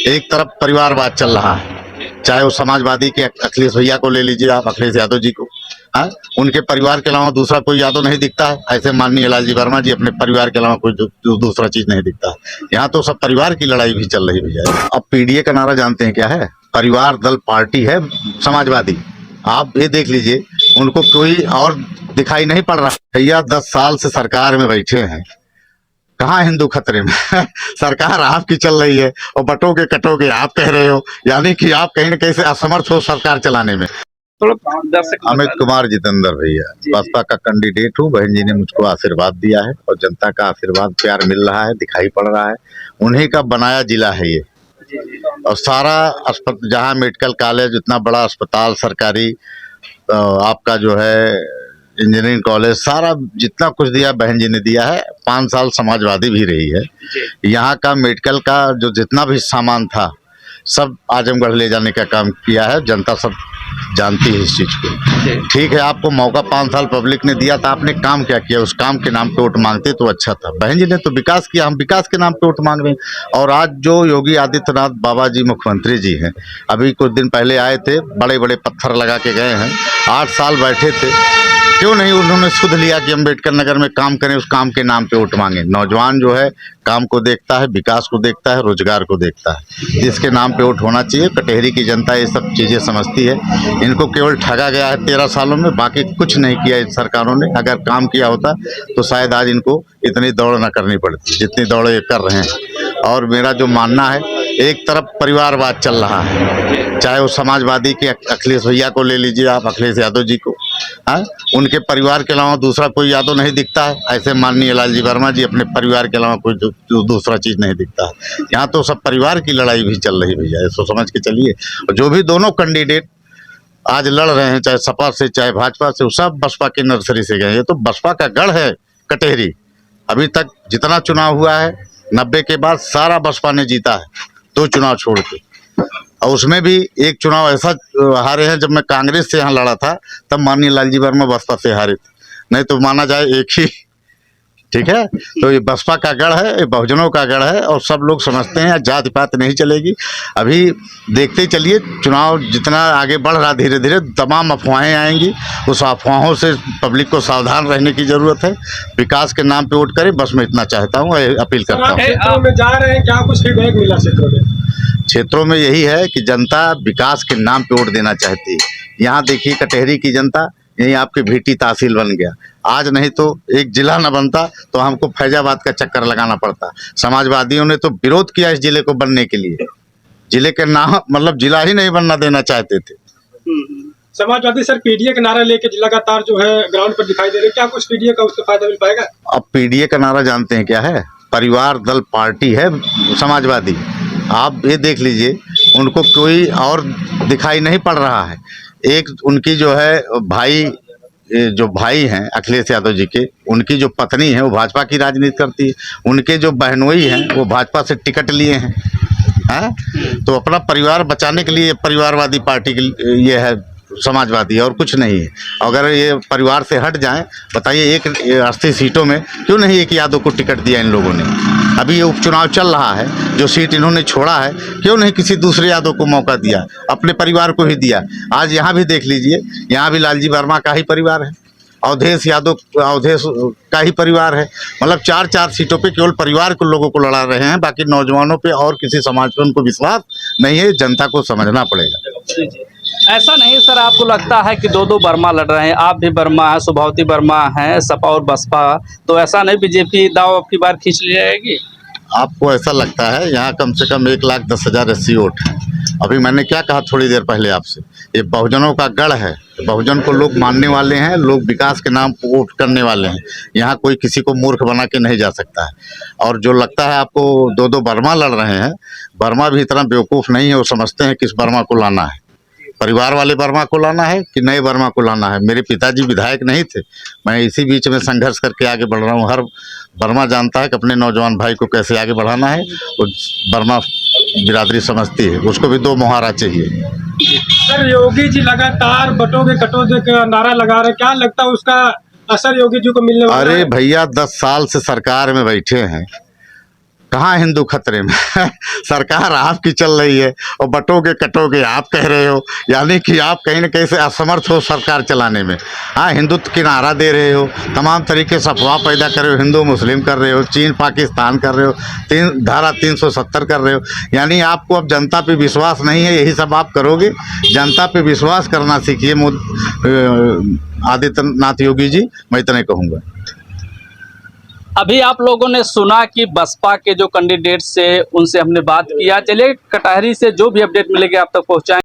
एक तरफ परिवारवाद चल रहा है, चाहे वो समाजवादी के अखिलेश भैया को ले लीजिए आप, अखिलेश यादव जी को, हाँ, उनके परिवार के अलावा दूसरा कोई यादव नहीं दिखता है। ऐसे माननीय लालजी वर्मा जी अपने परिवार के अलावा कोई दूसरा चीज नहीं दिखता है। यहाँ तो सब परिवार की लड़ाई भी चल रही भैया। अब पीडीए का नारा जानते हैं क्या है? परिवार दल पार्टी है समाजवादी। आप ये देख लीजिए, उनको कोई और दिखाई नहीं पड़ रहा भैया। 10 साल से सरकार में बैठे हैं, कहाँ हिंदू खतरे में सरकार आपकी चल रही है और बटोगे कटोगे आप कह रहे हो, यानी कि आप कहीं न कहीं से असमर्थ हो सरकार चलाने में। अमित कुमार जितेंद्र भैया, बसपा का कैंडिडेट हूँ। बहन जी ने मुझको आशीर्वाद दिया है और जनता का आशीर्वाद प्यार मिल रहा है, दिखाई पड़ रहा है। उन्हीं का बनाया जिला है ये, और सारा अस्पताल, जहाँ मेडिकल कॉलेज, इतना बड़ा अस्पताल सरकारी, आपका जो है इंजीनियरिंग कॉलेज, सारा जितना कुछ दिया बहन जी ने दिया है। 5 साल समाजवादी भी रही है। यहाँ का मेडिकल का जो जितना भी सामान था सब आजमगढ़ ले जाने का काम किया है। जनता सब जानती है इस चीज़ को। ठीक है, आपको मौका 5 साल पब्लिक ने दिया था, आपने काम क्या किया? उस काम के नाम पे वोट मांगते तो अच्छा था। बहन जी ने तो विकास किया, हम विकास के नाम पे वोट मांग रहे हैं। और आज जो योगी आदित्यनाथ बाबा जी मुख्यमंत्री जी हैं, अभी कुछ दिन पहले आए थे, बड़े बड़े पत्थर लगा के गए हैं। 8 साल बैठे थे, क्यों नहीं उन्होंने सुध लिया कि अम्बेडकर नगर में काम करें, उस काम के नाम पे वोट मांगे। नौजवान जो है काम को देखता है, विकास को देखता है, रोजगार को देखता है, जिसके नाम पे वोट होना चाहिए। कटहरी की जनता ये सब चीज़ें समझती है। इनको केवल ठगा गया है 13 सालों में, बाकी कुछ नहीं किया इन सरकारों ने। अगर काम किया होता तो शायद आज इनको इतनी दौड़ न करनी पड़ती जितनी दौड़ ये कर रहे हैं। और मेरा जो मानना है, एक तरफ परिवारवाद चल रहा है, चाहे वो समाजवादी के अखिलेश भैया को ले लीजिए आप, अखिलेश यादव जी को, हाँ, उनके परिवार के अलावा दूसरा कोई यादव नहीं दिखता है। ऐसे माननीय लालजी वर्मा जी अपने परिवार के अलावा कोई दूसरा चीज नहीं दिखता है। यहाँ तो सब परिवार की लड़ाई भी चल रही भैया, इसको समझ के चलिए। जो भी दोनों कैंडिडेट आज लड़ रहे हैं, चाहे सपा से चाहे भाजपा से, वो सब बसपा की नर्सरी से गए। ये तो बसपा का गढ़ है कटहरी। अभी तक जितना चुनाव हुआ है 90 के बाद सारा बसपा ने जीता है, 2 चुनाव छोड़ के। और उसमें भी एक चुनाव ऐसा हारे हैं, जब मैं कांग्रेस से यहाँ लड़ा था तब माननीय लालजी वर्मा बसपा से हारे थे, नहीं तो माना जाए एक ही। ठीक है, तो ये बसपा का गढ़ है, ये बहुजनों का गढ़ है, और सब लोग समझते हैं जाति पात नहीं चलेगी। अभी देखते ही चलिए, चुनाव जितना आगे बढ़ रहा धीरे धीरे तमाम अफवाहें आएंगी। उस अफवाहों से पब्लिक को सावधान रहने की जरूरत है। विकास के नाम पे वोट करें, बस मैं इतना चाहता हूँ, अपील करता हूँ। क्षेत्रों में जा रहे हैं, क्या कुछ फीडबैक मिला क्षेत्रों में यही है कि जनता विकास के नाम पे वोट देना चाहती है। यहाँ देखिए कटहरी की जनता, यही आपके भीटी तहसील बन गया। आज नहीं तो एक जिला न बनता तो हमको फैजाबाद का चक्कर लगाना पड़ता। समाजवादियों ने तो विरोध किया इस जिले को बनने के लिए। जिले के नाम मतलब जिला ही नहीं बनना देना चाहते थे। समाजवादी सर पीडीए का नारा लेके लगातार जो है ग्राउंड पर दिखाई दे रहे, क्या कुछ पीडीए का उससे फायदा मिल पाएगा? अब पीडीए का नारा जानते हैं क्या है? परिवार दल पार्टी है समाजवादी। आप ये देख लीजिए, उनको कोई और दिखाई नहीं पड़ रहा है। एक उनकी जो है जो भाई हैं अखिलेश यादव जी के, उनकी जो पत्नी है वो भाजपा की राजनीति करती है। उनके जो बहनोई हैं वो भाजपा से टिकट लिए हैं, हाँ? तो अपना परिवार बचाने के लिए परिवारवादी पार्टी की ये है समाजवादी, और कुछ नहीं है। अगर ये परिवार से हट जाएं, बताइए एक 80 सीटों में क्यों नहीं एक यादव को टिकट दिया इन लोगों ने? अभी ये उपचुनाव चल रहा है, जो सीट इन्होंने छोड़ा है क्यों नहीं किसी दूसरे यादव को मौका दिया? अपने परिवार को ही दिया। आज यहाँ भी देख लीजिए, यहाँ भी लालजी वर्मा का ही परिवार है, अवधेश यादव अवधेश का ही परिवार है। मतलब 4-4 सीटों पे केवल परिवार को लोगों को लड़ा रहे हैं, बाकी नौजवानों पे और किसी समाज पे उनको विश्वास नहीं है। जनता को समझना पड़ेगा। ऐसा नहीं सर, आपको लगता है कि 2 वर्मा लड़ रहे हैं? आप भी वर्मा हैं, सुभावती वर्मा हैं, सपा और बसपा, तो ऐसा नहीं बीजेपी दाव अब की बार खींच ली जाएगी? आपको ऐसा लगता है? यहाँ कम से कम 1,10,000 एससी वोट है। अभी मैंने क्या कहा थोड़ी देर पहले आपसे, ये बहुजनों का गढ़ है। बहुजन को लोग मानने वाले हैं, लोग विकास के नाम पर वोट करने वाले हैं। यहाँ कोई किसी को मूर्ख बना के नहीं जा सकता है। और जो लगता है आपको 2 वर्मा लड़ रहे हैं, वर्मा भी इतना बेवकूफ़ नहीं है। वो समझते हैं किस वर्मा को लाना है, परिवार वाले वर्मा को लाना है कि नए वर्मा को लाना है। मेरे पिताजी विधायक नहीं थे, मैं इसी बीच में संघर्ष करके आगे बढ़ रहा हूँ। हर वर्मा जानता है कि अपने नौजवान भाई को कैसे आगे बढ़ाना है। वो वर्मा बिरादरी समझती है, उसको भी 2 मुहारा चाहिए। सर योगी जी लगातार बटोगे कटोगे का नारा लगा रहे, क्या लगता है उसका असर योगी जी को मिलने वाला है? अरे भैया 10 साल से सरकार में बैठे हैं, कहाँ हिंदू खतरे में सरकार आपकी चल रही है और बटोगे कटोगे आप कह रहे हो, यानी कि आप कहीं ना कहीं से असमर्थ हो सरकार चलाने में। हाँ, हिंदुत्व की नारा दे रहे हो, तमाम तरीके से अफवाह पैदा कर रहे हो, हिंदू मुस्लिम कर रहे हो, चीन पाकिस्तान कर रहे हो, धारा 370 कर रहे हो, यानी आपको अब जनता पे विश्वास नहीं है, यही सब आप करोगे। जनता पे विश्वास करना सीखिए आदित्यनाथ योगी जी, मैं इतना ही कहूँगा। अभी आप लोगों ने सुना कि बसपा के जो कैंडिडेट से उनसे हमने बात किया। चलिए कटहरी से जो भी अपडेट मिलेगी आप तक पहुँचाएं।